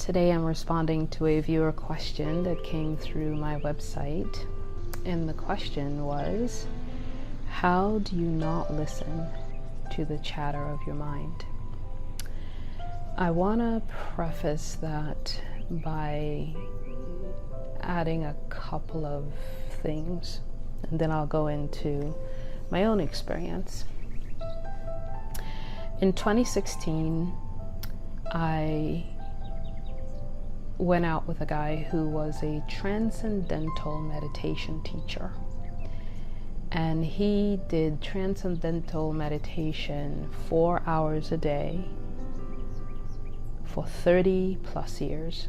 Today I'm responding to a viewer question that came through my website, and the question was, how do you not listen to the chatter of your mind? I want to preface that by adding a couple of things, and then I'll go into my own experience. In 2016, I went out with a guy who was a transcendental meditation teacher. And he did transcendental meditation 4 hours a day for 30 plus years.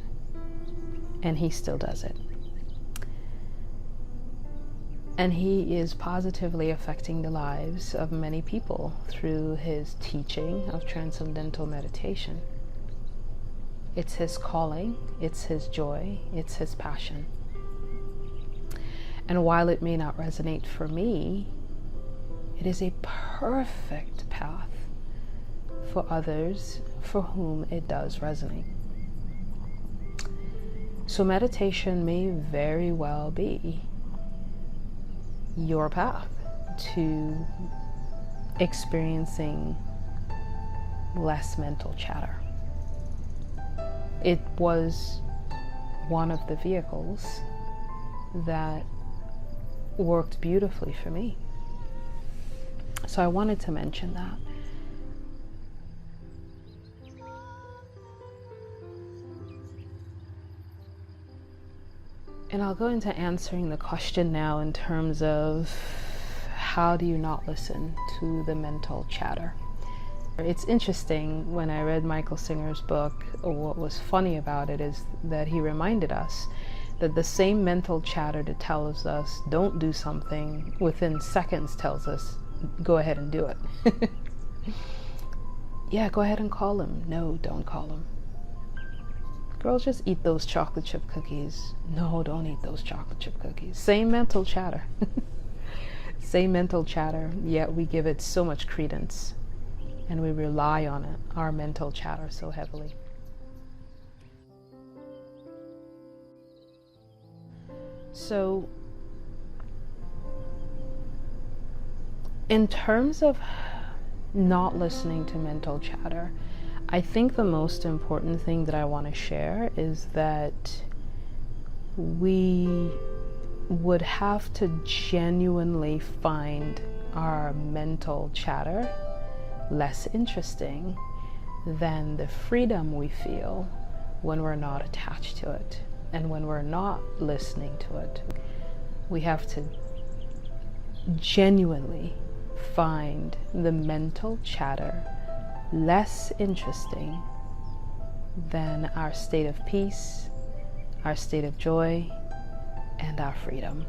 And he still does it. And he is positively affecting the lives of many people through his teaching of transcendental meditation. It's his calling, it's his joy, it's his passion. And while it may not resonate for me, it is a perfect path for others for whom it does resonate. So meditation may very well be your path to experiencing less mental chatter. It was one of the vehicles that worked beautifully for me. So I wanted to mention that. And I'll go into answering the question now in terms of how do you not listen to the mental chatter? It's interesting, when I read Michael Singer's book, what was funny about it is that he reminded us that the same mental chatter that tells us don't do something within seconds tells us go ahead and do it. Yeah, go ahead and call him. No, don't call him. Girls, just eat those chocolate chip cookies. No, don't eat those chocolate chip cookies. Same mental chatter. Same mental chatter, yet we give it so much credence and we rely on it, our mental chatter, so heavily. So, in terms of not listening to mental chatter, I think the most important thing that I want to share is that we would have to genuinely find our mental chatter less interesting than the freedom we feel when we're not attached to it and when we're not listening to it. We have to genuinely find the mental chatter less interesting than our state of peace, our state of joy, and our freedom.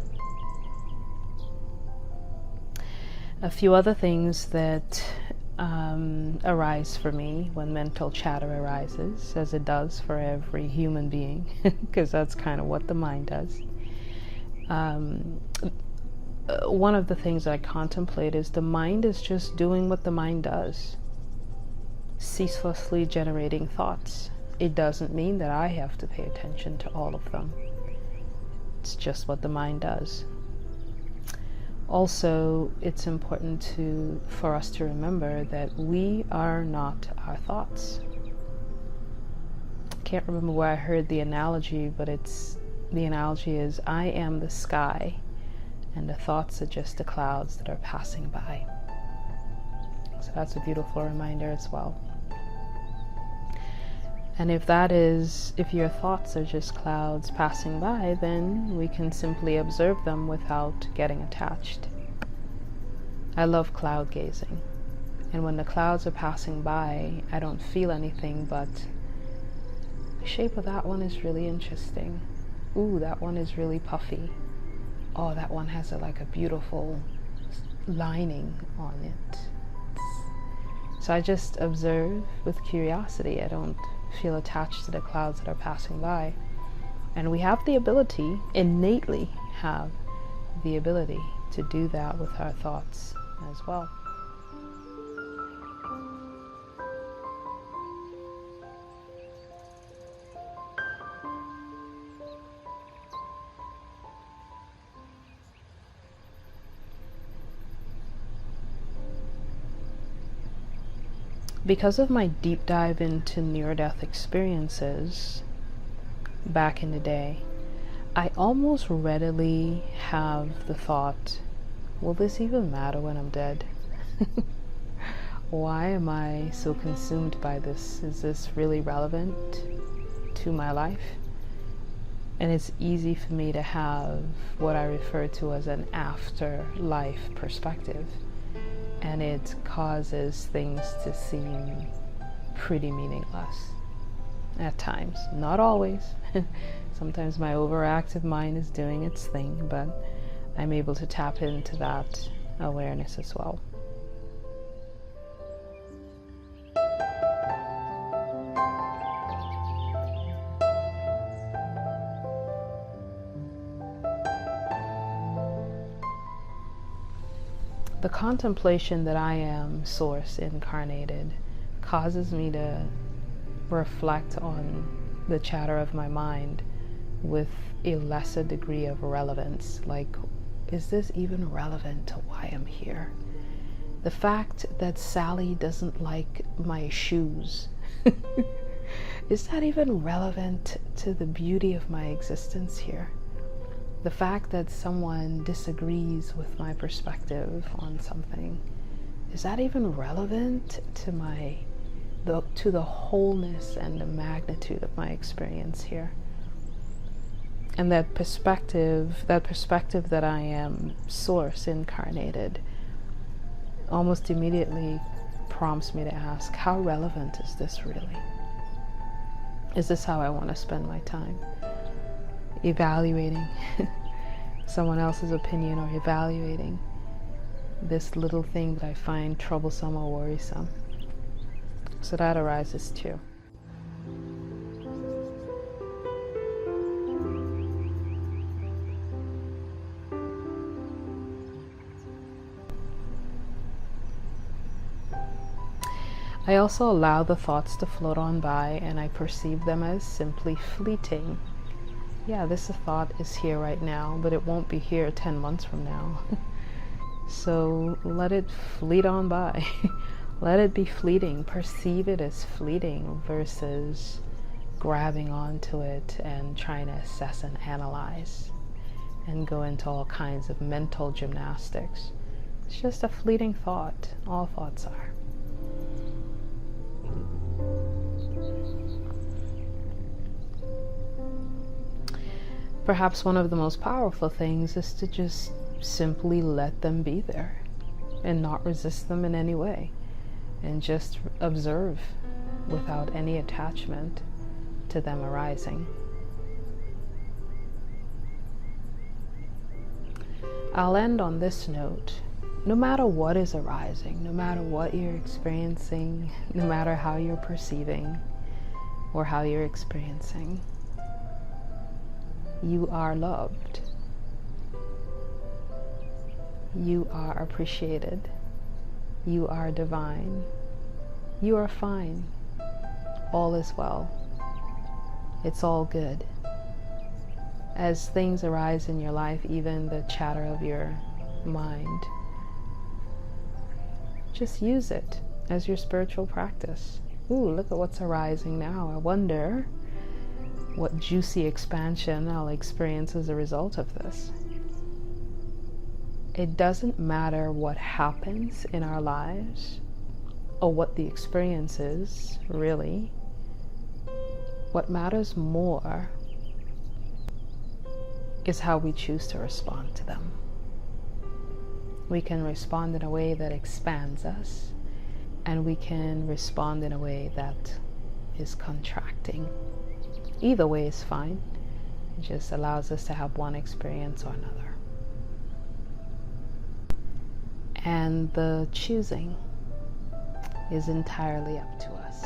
A few other things that arise for me when mental chatter arises, as it does for every human being, because that's kind of what the mind does. One of the things I contemplate is the mind is just doing what the mind does, ceaselessly generating thoughts. It doesn't mean that I have to pay attention to all of them. It's just what the mind does. Also, it's important for us to remember that we are not our thoughts. I can't remember where I heard the analogy, but the analogy is, I am the sky and the thoughts are just the clouds that are passing by. So that's a beautiful reminder as well. And if your thoughts are just clouds passing by, then we can simply observe them without getting attached. I love cloud gazing. And when the clouds are passing by, I don't feel anything but the shape of that one is really interesting. Ooh, that one is really puffy. Oh, that one has like a beautiful lining on it. So I just observe with curiosity. I don't feel attached to the clouds that are passing by. And we have the ability, innately have the ability to do that with our thoughts as well. Because of my deep dive into near-death experiences back in the day, I almost readily have the thought, will this even matter when I'm dead? Why am I so consumed by this? Is this really relevant to my life? And it's easy for me to have what I refer to as an afterlife perspective. And it causes things to seem pretty meaningless at times. Not always. Sometimes my overactive mind is doing its thing, but I'm able to tap into that awareness as well. The contemplation that I am Source incarnated causes me to reflect on the chatter of my mind with a lesser degree of relevance. Like, is this even relevant to why I'm here? The fact that Sally doesn't like my shoes, is that even relevant to the beauty of my existence here? The fact that someone disagrees with my perspective on something, is that even relevant to to the wholeness and the magnitude of my experience here? And that perspective that I am Source incarnated, almost immediately prompts me to ask, how relevant is this really? Is this how I want to spend my time? Evaluating someone else's opinion, or evaluating this little thing that I find troublesome or worrisome. So that arises too. I also allow the thoughts to float on by, and I perceive them as simply fleeting. Yeah, this thought is here right now, but it won't be here 10 months from now. So let it fleet on by. Let it be fleeting. Perceive it as fleeting versus grabbing onto it and trying to assess and analyze and go into all kinds of mental gymnastics. It's just a fleeting thought. All thoughts are. Perhaps one of the most powerful things is to just simply let them be there and not resist them in any way, and just observe without any attachment to them arising. I'll end on this note. No matter what is arising, no matter what you're experiencing, no matter how you're perceiving or how you're experiencing, you are loved. You are appreciated. You are divine. You are fine. All is well. It's all good. As things arise in your life, even the chatter of your mind, just use it as your spiritual practice. Ooh, look at what's arising now. I wonder what juicy expansion I'll experience as a result of this. It doesn't matter what happens in our lives or what the experience is, really. What matters more is how we choose to respond to them. We can respond in a way that expands us, and we can respond in a way that is contracting. Either way is fine. It just allows us to have one experience or another. And the choosing is entirely up to us.